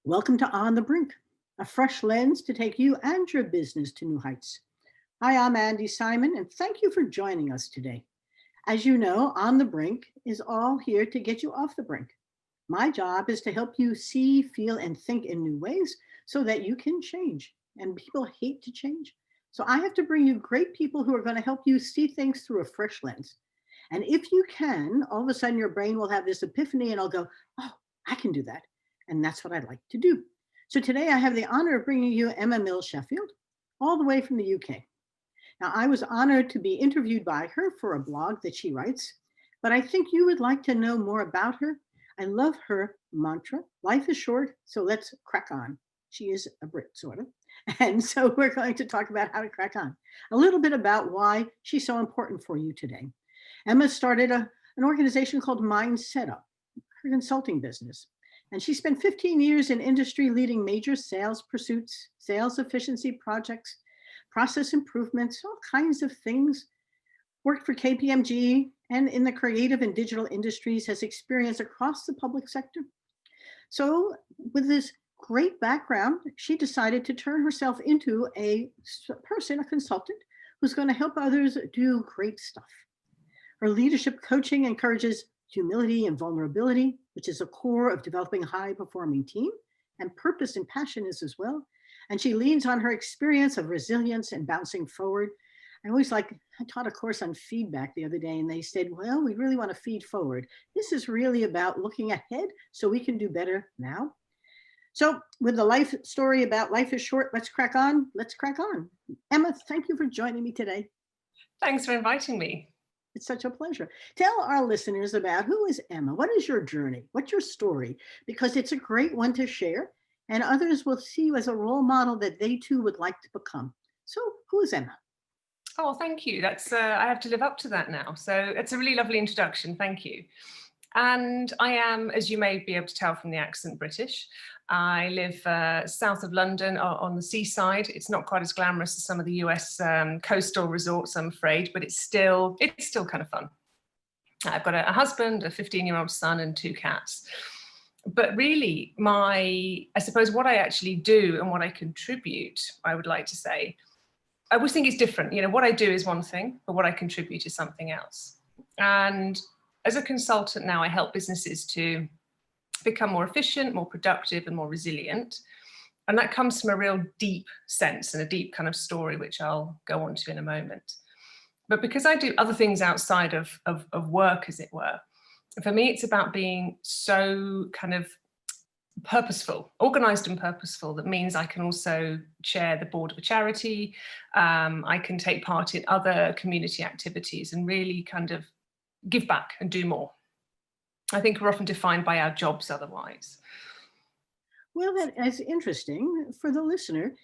Welcome to On the Brink, a fresh lens to take you and your business to new heights. Hi, I'm Andi Simon, and thank you for joining us today. As you know, On the Brink is all here to get you off the brink. My job is to help you see, feel, and think in new ways so that you can change. And people hate to change. So I have to bring you great people who are going to help you see things through a fresh lens. And if you can, all of a sudden your brain will have this epiphany and I'll go, oh, I can do that. And that's what I'd like to do. So today I have the honor of bringing you Emma Mills-Sheffield, all the way from the UK. Now, I was honored to be interviewed by her for a blog that she writes, but I think you would like to know more about her. I love her mantra, life is short, so let's crack on. She is a Brit, sort of. And so we're going to talk about how to crack on, a little bit about why she's so important for you today. Emma started an organization called Mindset Up, her consulting business. And she spent 15 years in industry leading major sales pursuits, sales efficiency projects, process improvements, all kinds of things. Worked for KPMG and in the creative and digital industries, has experience across the public sector. So with this great background, she decided to turn herself into a person, a consultant, who's going to help others do great stuff. Her leadership coaching encourages humility and vulnerability, which is a core of developing a high-performing team, and purpose and passion is as well. And she leans on her experience of resilience and bouncing forward. I taught a course on feedback the other day, and they said, well, we really want to feed forward. This is really about looking ahead so we can do better now. So with the life story about life is short, let's crack on. Let's crack on. Emma, thank you for joining me today. Thanks for inviting me. It's such a pleasure. Tell our listeners about who is Emma? What is your journey? What's your story? Because it's a great one to share, and others will see you as a role model that they too would like to become. So who is Emma? Oh, thank you. That's I have to live up to that now. So it's a really lovely introduction. Thank you. And I am, as you may be able to tell from the accent, British. I live south of London on the seaside. It's not quite as glamorous as some of the US coastal resorts, I'm afraid, but it's still kind of fun. I've got a husband, a 15-year-old son, and 2 cats. But really, I suppose what I actually do and what I contribute, I would like to say, I always think it's different. You know, what I do is one thing, but what I contribute is something else. And as a consultant now, I help businesses to become more efficient, more productive, and more resilient. And that comes from a real deep sense and a deep kind of story, which I'll go on to in a moment. But because I do other things outside of work, as it were, for me, it's about being so kind of purposeful, organized and purposeful. That means I can also chair the board of a charity. I can take part in other community activities and really kind of give back and do more. I think we're often defined by our jobs otherwise. Well, that is interesting for the listener.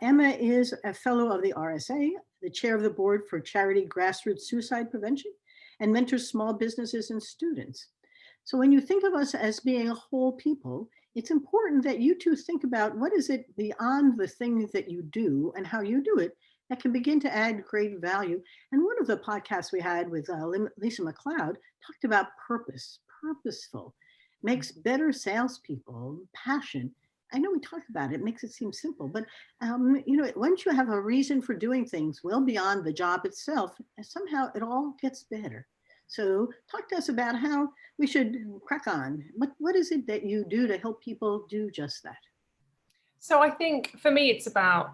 Emma is a fellow of the RSA, the chair of the board for charity grassroots suicide prevention, and mentors small businesses and students. So when you think of us as being a whole people, it's important that you two think about what is it beyond the things that you do and how you do it that can begin to add great value. And one of the podcasts we had with Lisa McLeod talked about purpose, purposeful, makes better salespeople, passion. I know we talked about it, makes it seem simple, but once you have a reason for doing things well beyond the job itself, somehow it all gets better. So talk to us about how we should crack on. What is it that you do to help people do just that? So I think for me, it's about,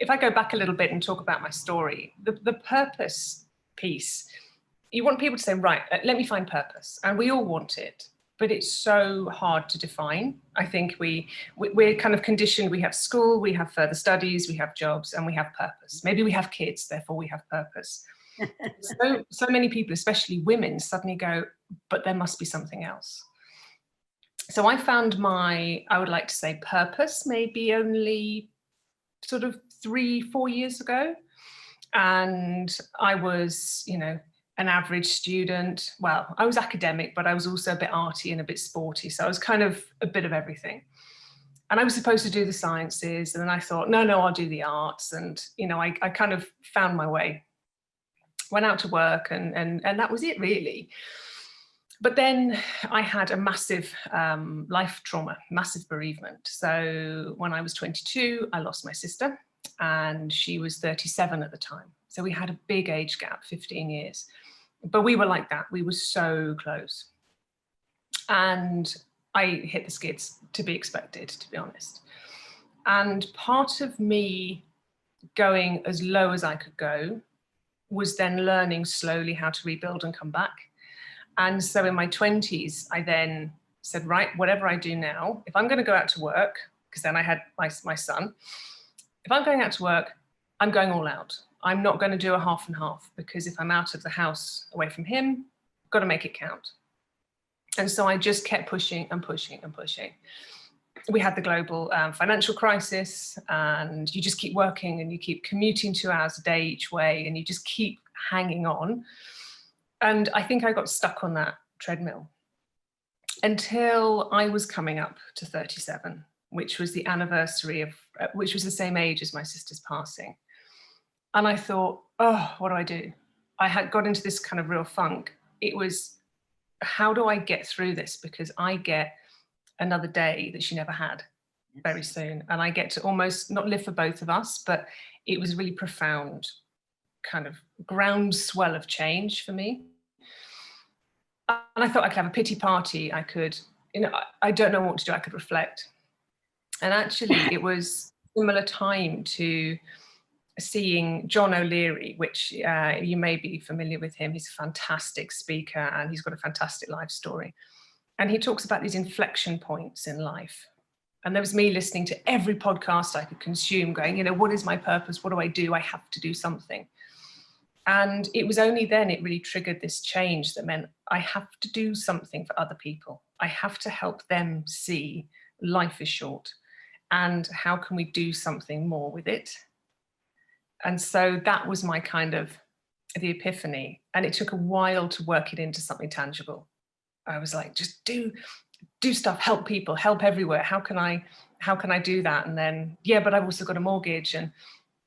if I go back a little bit and talk about my story, the purpose piece, you want people to say, right, let me find purpose. And we all want it, but it's so hard to define. I think we're kind of conditioned. We have school, we have further studies, we have jobs, and we have purpose. Maybe we have kids, therefore we have purpose. So many people, especially women, suddenly go, but there must be something else. So I found I would like to say purpose, maybe only sort of 3-4 years ago. And I was, an average student. Well, I was academic, but I was also a bit arty and a bit sporty. So I was kind of a bit of everything. And I was supposed to do the sciences. And then I thought, no, I'll do the arts. And, I kind of found my way, went out to work and that was it really. But then I had a massive life trauma, massive bereavement. So when I was 22, I lost my sister, and she was 37 at the time. So we had a big age gap, 15 years. But we were like that. We were so close. And I hit the skids, to be expected, to be honest. And part of me going as low as I could go was then learning slowly how to rebuild and come back. And so in my 20s, I then said, right, whatever I do now, if I'm going to go out to work, because then I had my son, if I'm going out to work, I'm going all out. I'm not going to do a half and half, because if I'm out of the house away from him, I've got to make it count. And so I just kept pushing and pushing and pushing. We had the global financial crisis, and you just keep working and you keep commuting 2 hours a day each way, and you just keep hanging on. And I think I got stuck on that treadmill until I was coming up to 37, which was the anniversary of, which was the same age as my sister's passing. And I thought, oh, what do I do? I had got into this kind of real funk. It was, how do I get through this? Because I get another day that she never had very soon. And I get to almost not live for both of us, but it was a really profound kind of groundswell of change for me. And I thought I could have a pity party. I could, I don't know what to do. I could reflect. And actually it was a similar time to seeing John O'Leary, which you may be familiar with him. He's a fantastic speaker and he's got a fantastic life story. And he talks about these inflection points in life. And there was me listening to every podcast I could consume going, what is my purpose? What do I do? I have to do something. And it was only then it really triggered this change that meant I have to do something for other people. I have to help them see life is short. And how can we do something more with it? And so that was my kind of the epiphany. And it took a while to work it into something tangible. I was like, just do stuff, help people, help everywhere. How can I do that? And then, yeah, but I've also got a mortgage. And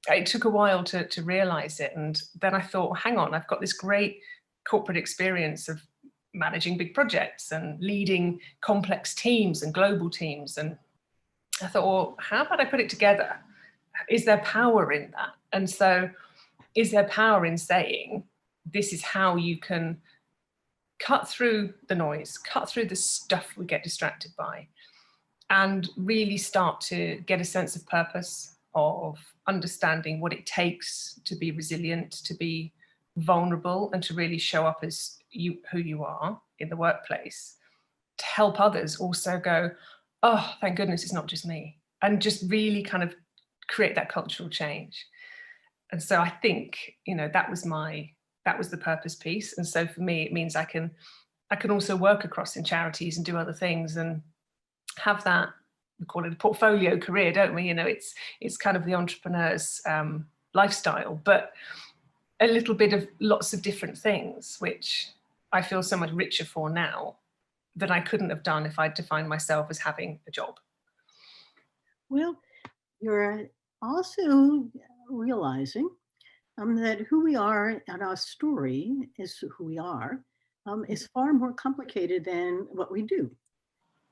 it took a while to realize it. And then I thought, well, hang on, I've got this great corporate experience of managing big projects and leading complex teams and global teams. And I thought, well, how about I put it together? Is there power in that? And so is there power in saying, this is how you can cut through the noise, cut through the stuff we get distracted by, and really start to get a sense of purpose, of understanding what it takes to be resilient, to be vulnerable, and to really show up as who you are in the workplace, to help others also go, oh, thank goodness it's not just me, and just really kind of create that cultural change. And so I think, that was the purpose piece. And so for me, it means I can also work across in charities and do other things and have that, we call it a portfolio career, don't we? It's kind of the entrepreneur's lifestyle, but a little bit of lots of different things, which I feel so much richer for now than I couldn't have done if I'd defined myself as having a job. Well, you're also realizing that who we are and our story is who we are is far more complicated than what we do.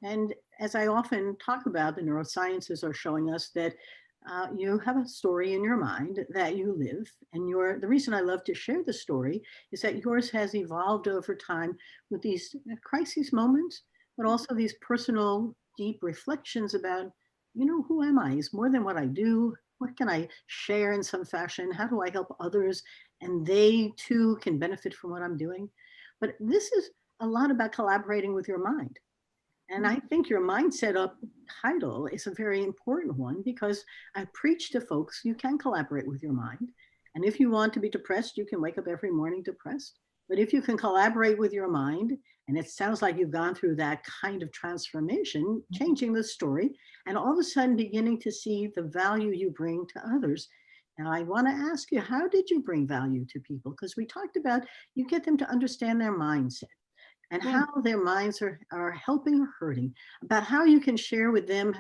And as I often talk about, the neurosciences are showing us that you have a story in your mind that you live. And the reason I love to share the story is that yours has evolved over time with these crisis moments, but also these personal, deep reflections about, who am I? Is more than what I do. What can I share in some fashion? How do I help others? And they too can benefit from what I'm doing. But this is a lot about collaborating with your mind. And I think your mindset up title is a very important one, because I preach to folks, you can collaborate with your mind. And if you want to be depressed, you can wake up every morning depressed. But if you can collaborate with your mind, and it sounds like you've gone through that kind of transformation, changing the story, and all of a sudden beginning to see the value you bring to others. And I want to ask you, how did you bring value to people? Because we talked about you get them to understand their mindset and how their minds are helping or hurting, about how you can share with them,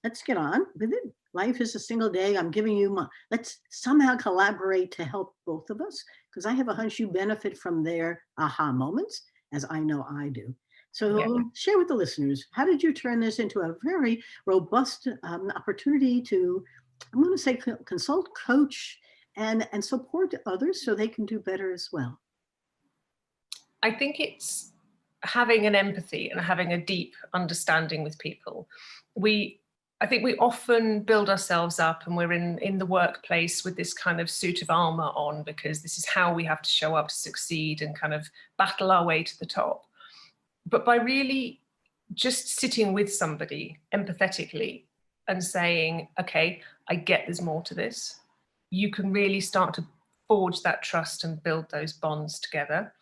let's get on with it. Life is a single day. I'm giving you let's somehow collaborate to help both of us, because I have a hunch you benefit from their aha moments as I know I do. So Yeah. share with the listeners, how did you turn this into a very robust opportunity to, I'm going to say, consult, coach, and support others so they can do better as well? I think it's having an empathy and having a deep understanding with people. I think we often build ourselves up and we're in the workplace with this kind of suit of armor on because this is how we have to show up to succeed and kind of battle our way to the top. But by really just sitting with somebody empathetically and saying, okay, I get there's more to this, you can really start to forge that trust and build those bonds together,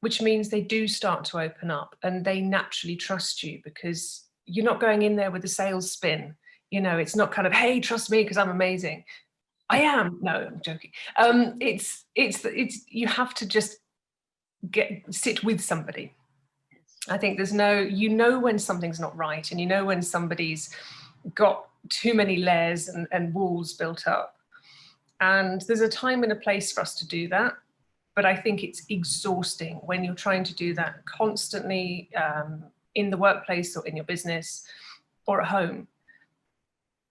which means they do start to open up and they naturally trust you because you're not going in there with a sales spin. You know, it's not kind of, hey, trust me because I'm amazing. I am. No, I'm joking. It's you have to just sit with somebody. I think there's no, you know when something's not right and you know when somebody's got too many layers and walls built up. And there's a time and a place for us to do that. But I think it's exhausting when you're trying to do that constantly in the workplace or in your business or at home.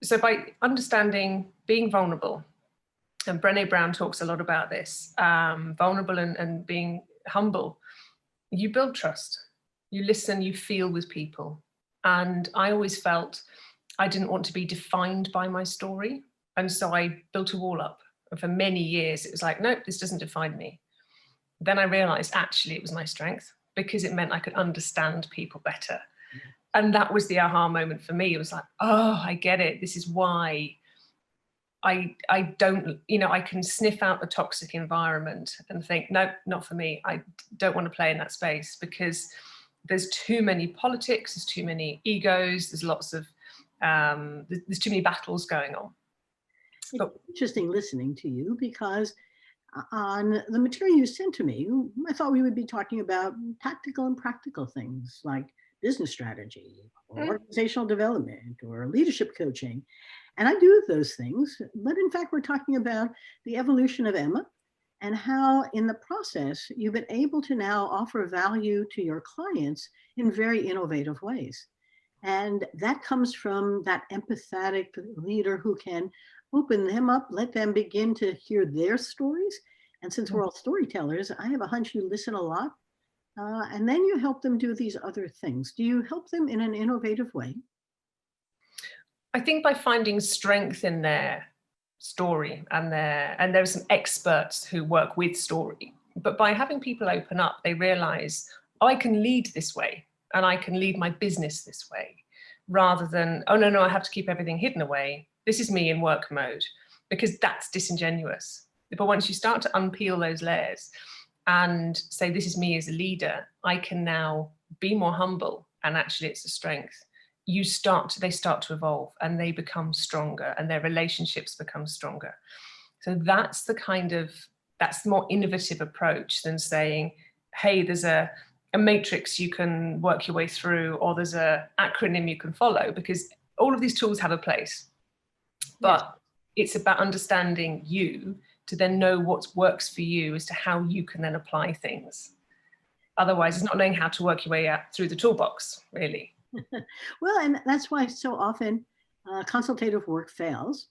So by understanding, being vulnerable, and Brené Brown talks a lot about this, vulnerable and being humble, you build trust. You listen, you feel with people. And I always felt I didn't want to be defined by my story. And so I built a wall up. And for many years, it was like, nope, this doesn't define me. Then I realized actually it was my strength because it meant I could understand people better. And that was the aha moment for me. It was like, oh, I get it. This is why I don't, you know, I can sniff out the toxic environment and think, no, not for me. I don't want to play in that space because there's too many politics, there's too many egos, there's lots of, there's too many battles going on. It's interesting listening to you because on the material you sent to me, I thought we would be talking about tactical and practical things like business strategy or organizational development or leadership coaching. And I do those things, but in fact, we're talking about the evolution of Emma and how in the process, you've been able to now offer value to your clients in very innovative ways. And that comes from that empathetic leader who can open them up, let them begin to hear their stories. And since we're all storytellers, I have a hunch you listen a lot. And then you help them do these other things. Do you help them in an innovative way? I think by finding strength in their story and there are some experts who work with story, but by having people open up, they realize, oh, I can lead this way and I can lead my business this way rather than, oh, no, I have to keep everything hidden away. This is me in work mode because that's disingenuous. But once you start to unpeel those layers and say, this is me as a leader, I can now be more humble and actually it's a strength. They start to evolve and they become stronger and their relationships become stronger. So that's the more innovative approach than saying, hey, there's a matrix you can work your way through, or there's a acronym you can follow, because all of these tools have a place. But it's about understanding you to then know what works for you as to how you can then apply things. Otherwise, it's not knowing how to work your way out through the toolbox, really. Well, and that's why so often consultative work fails,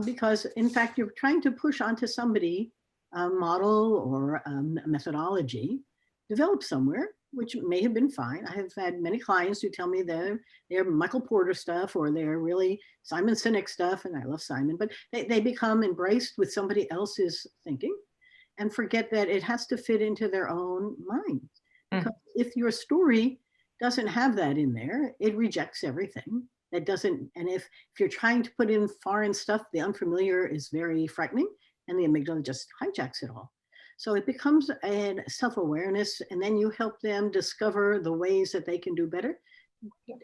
because in fact, you're trying to push onto somebody a model or a methodology developed somewhere, which may have been fine. I have had many clients who tell me they're Michael Porter stuff or they're really Simon Sinek stuff, and I love Simon, but they become embraced with somebody else's thinking and forget that it has to fit into their own mind. Because if your story doesn't have that in there, it rejects everything. That doesn't, and if you're trying to put in foreign stuff, the unfamiliar is very frightening and the amygdala just hijacks it all. So it becomes a self-awareness, and then you help them discover the ways that they can do better.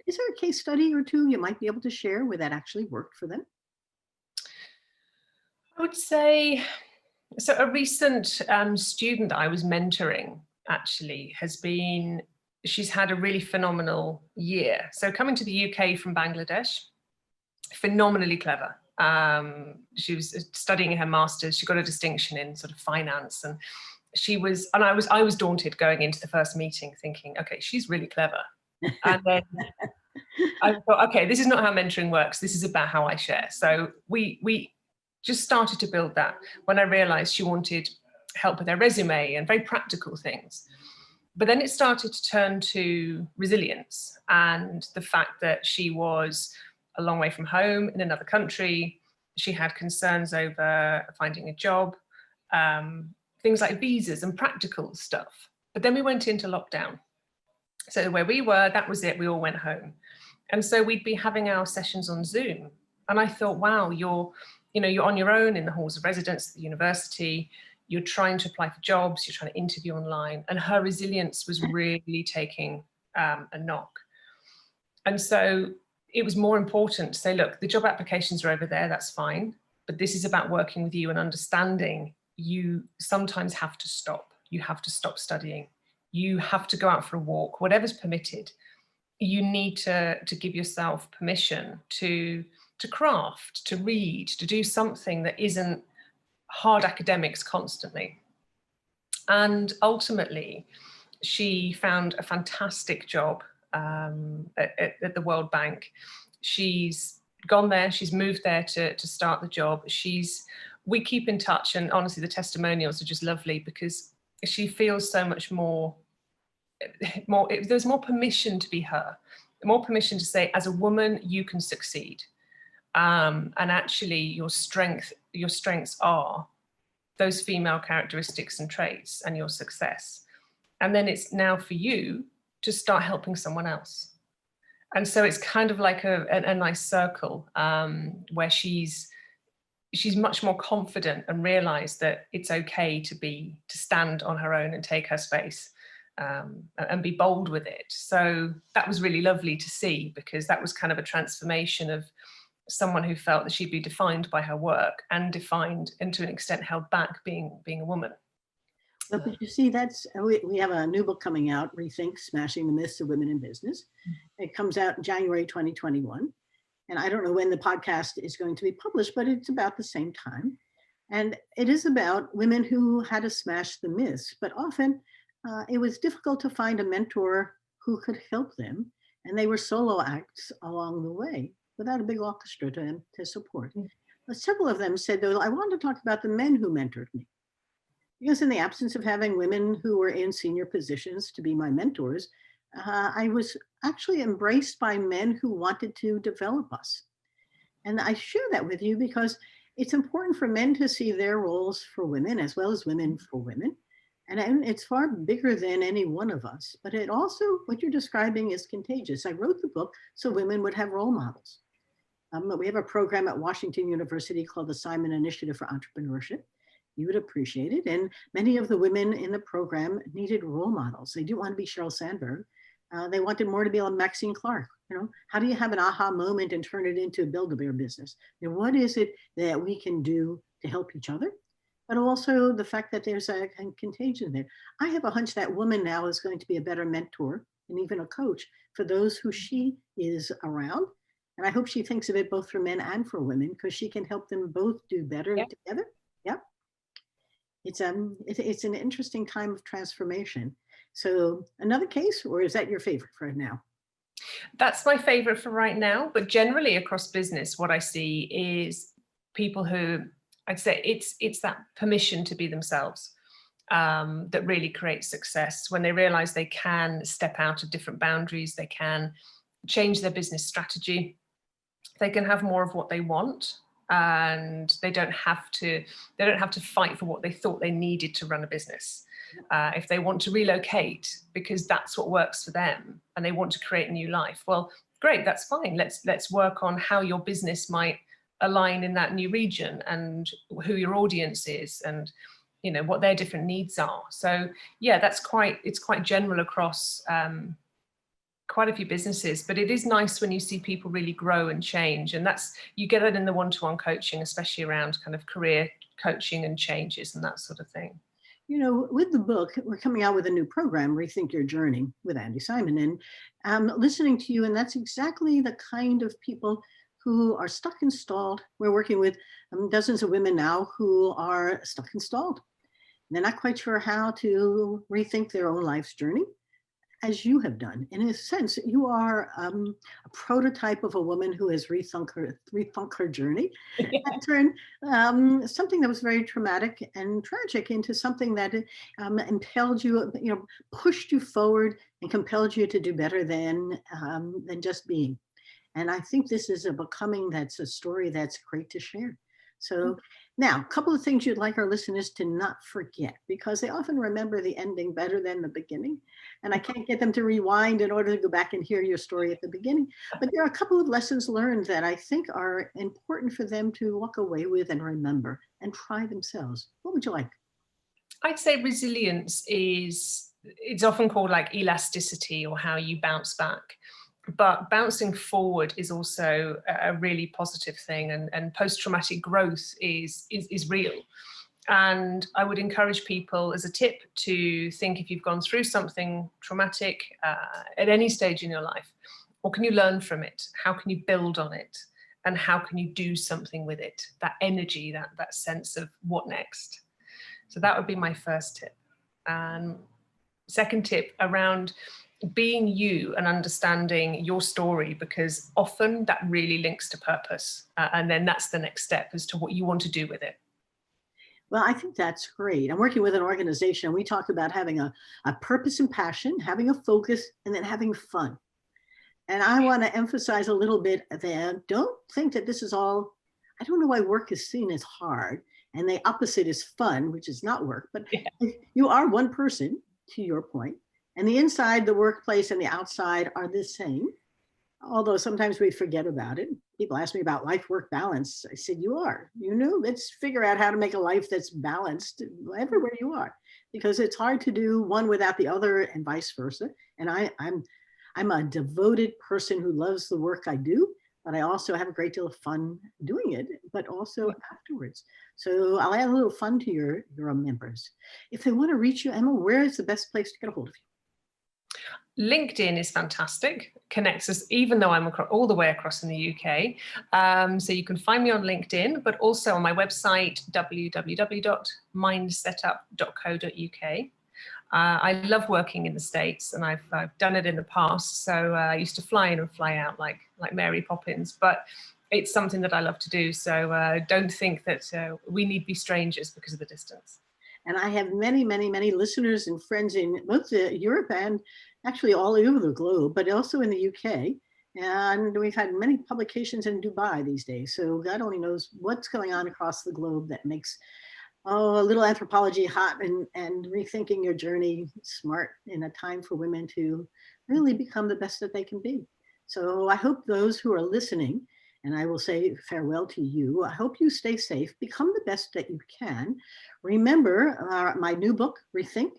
Is there a case study or two you might be able to share where that actually worked for them? I would say, so a recent student that I was mentoring actually she's had a really phenomenal year. So coming to the UK from Bangladesh, phenomenally clever. She was studying her master's. She got a distinction in sort of finance, and and I was daunted going into the first meeting thinking, okay, she's really clever. And then I thought, okay, this is not how mentoring works. This is about how I share. So we just started to build that when I realized she wanted help with her resume and very practical things. But then it started to turn to resilience and the fact that she was a long way from home in another country. She had concerns over finding a job, things like visas and practical stuff. But then we went into lockdown. So where we were, that was it. We all went home. And so we'd be having our sessions on Zoom. And I thought, wow, you're on your own in the halls of residence at the university. You're trying to apply for jobs. You're trying to interview online. And her resilience was really taking a knock. And so it was more important to say, look, the job applications are over there. That's fine. But this is about working with you and understanding you sometimes have to stop. You have to stop studying. You have to go out for a walk, whatever's permitted. You need to give yourself permission to craft, to read, to do something that isn't hard academics constantly. And ultimately, she found a fantastic job at the World Bank. She's gone there, she's moved there to start the job. We keep in touch, and honestly, the testimonials are just lovely because she feels so much more, there's more permission to be her, more permission to say, as a woman, you can succeed. And actually your strengths are those female characteristics and traits and your success. And then it's now for you to start helping someone else. And so it's kind of like a nice circle where she's much more confident and realize that it's okay to stand on her own and take her space. And be bold with it. So that was really lovely to see, because that was kind of a transformation of someone who felt that she'd be defined by her work and defined and to an extent held back being a woman. Well, but you see, we have a new book coming out, Rethink, Smashing the Myths of Women in Business. It comes out in January 2021. And I don't know when the podcast is going to be published, but it's about the same time. And it is about women who had to smash the myths, but often it was difficult to find a mentor who could help them. And they were solo acts along the way without a big orchestra to support. But several of them said, though, I want to talk about the men who mentored me. Because in the absence of having women who were in senior positions to be my mentors, I was actually embraced by men who wanted to develop us. And I share that with you because it's important for men to see their roles for women as well as women for women. And it's far bigger than any one of us, but it also, what you're describing is contagious. I wrote the book so women would have role models. We have a program at Washington University called the Simon Initiative for Entrepreneurship. You would appreciate it. And many of the women in the program needed role models. They didn't want to be Sheryl Sandberg. They wanted more to be like Maxine Clark. How do you have an aha moment and turn it into a Build-A-Bear business? What is it that we can do to help each other? But also the fact that there's a contagion there. I have a hunch that woman now is going to be a better mentor and even a coach for those who she is around. And I hope she thinks of it both for men and for women, because she can help them both do better together. Yeah. It's an interesting time of transformation. So another case, or is that your favorite for now? That's my favorite for right now. But generally across business, what I see is people who, I'd say it's that permission to be themselves that really creates success. When they realize they can step out of different boundaries, they can change their business strategy, they can have more of what they want, and they don't have to fight for what they thought they needed to run a business. If they want to relocate because that's what works for them and they want to create a new life, well, great, that's fine. Let's work on how your business might align in that new region and who your audience is and what their different needs are. So yeah, it's quite general across quite a few businesses, but it is nice when you see people really grow and change, and you get it in the one-to-one coaching, especially around kind of career coaching and changes and that sort of thing. With the book, we're coming out with a new program, Rethink Your Journey with Andi Simon, and I'm listening to you, and that's exactly the kind of people who are stuck and stalled. We're working with dozens of women now who are stuck and stalled. They're not quite sure how to rethink their own life's journey, as you have done. In a sense, you are a prototype of a woman who has rethunk her journey and turned something that was very traumatic and tragic into something that impelled you, pushed you forward and compelled you to do better than just being. And I think this is a becoming that's a story that's great to share. So now, a couple of things you'd like our listeners to not forget, because they often remember the ending better than the beginning. And I can't get them to rewind in order to go back and hear your story at the beginning. But there are a couple of lessons learned that I think are important for them to walk away with and remember and try themselves. What would you like? I'd say resilience it's often called like elasticity, or how you bounce back. But bouncing forward is also a really positive thing, and post-traumatic growth is real. And I would encourage people as a tip to think, if you've gone through something traumatic at any stage in your life, what can you learn from it? How can you build on it? And how can you do something with it? That energy, that sense of what next? So that would be my first tip. And second tip, around being you and understanding your story, because often that really links to purpose. And then that's the next step as to what you want to do with it. Well, I think that's great. I'm working with an organization. We talk about having a purpose and passion, having a focus, and then having fun. And I want to emphasize a little bit that don't think that this is all, I don't know why work is seen as hard and the opposite is fun, which is not work, but you are one person, to your point. And the inside, the workplace, and the outside are the same, although sometimes we forget about it. People ask me about life-work balance. I said, let's figure out how to make a life that's balanced everywhere you are, because it's hard to do one without the other and vice versa. And I'm a devoted person who loves the work I do, but I also have a great deal of fun doing it, but also afterwards. So I'll add a little fun to your members. If they want to reach you, Emma, where is the best place to get a hold of you? LinkedIn is fantastic, connects us, even though I'm all the way across in the UK. So you can find me on LinkedIn, but also on my website, www.mindsetup.co.uk. I love working in the States, and I've done it in the past. So I used to fly in and fly out like Mary Poppins, but it's something that I love to do. So don't think that we need be strangers because of the distance. And I have many, many, many listeners and friends in both Europe and actually all over the globe, but also in the UK. And we've had many publications in Dubai these days. So God only knows what's going on across the globe that makes a little anthropology hot and rethinking your journey smart in a time for women to really become the best that they can be. So I hope those who are listening, and I will say farewell to you, I hope you stay safe, become the best that you can. Remember my new book, Rethink,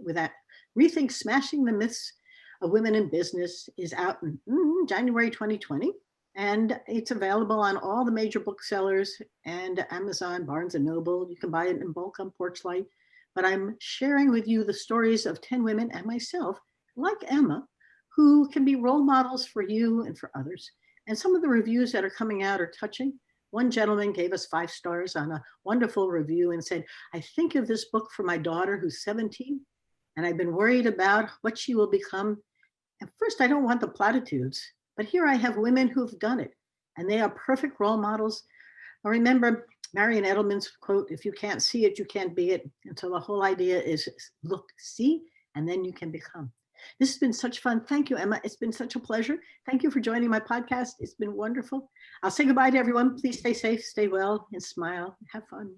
with that Rethink, Smashing the Myths of Women in Business, is out in January 2020. And it's available on all the major booksellers and Amazon, Barnes and Noble. You can buy it in bulk on Porchlight. But I'm sharing with you the stories of 10 women and myself, like Emma, who can be role models for you and for others. And some of the reviews that are coming out are touching. One gentleman gave us 5 stars on a wonderful review and said, I think of this book for my daughter who's 17, and I've been worried about what she will become. At first, I don't want the platitudes, but here I have women who've done it, and they are perfect role models. I remember Marian Edelman's quote, if you can't see it, you can't be it. And so the whole idea is look, see, and then you can become. This has been such fun. Thank you, Emma. It's been such a pleasure. Thank you for joining my podcast. It's been wonderful. I'll say goodbye to everyone. Please stay safe, stay well, and smile. Have fun.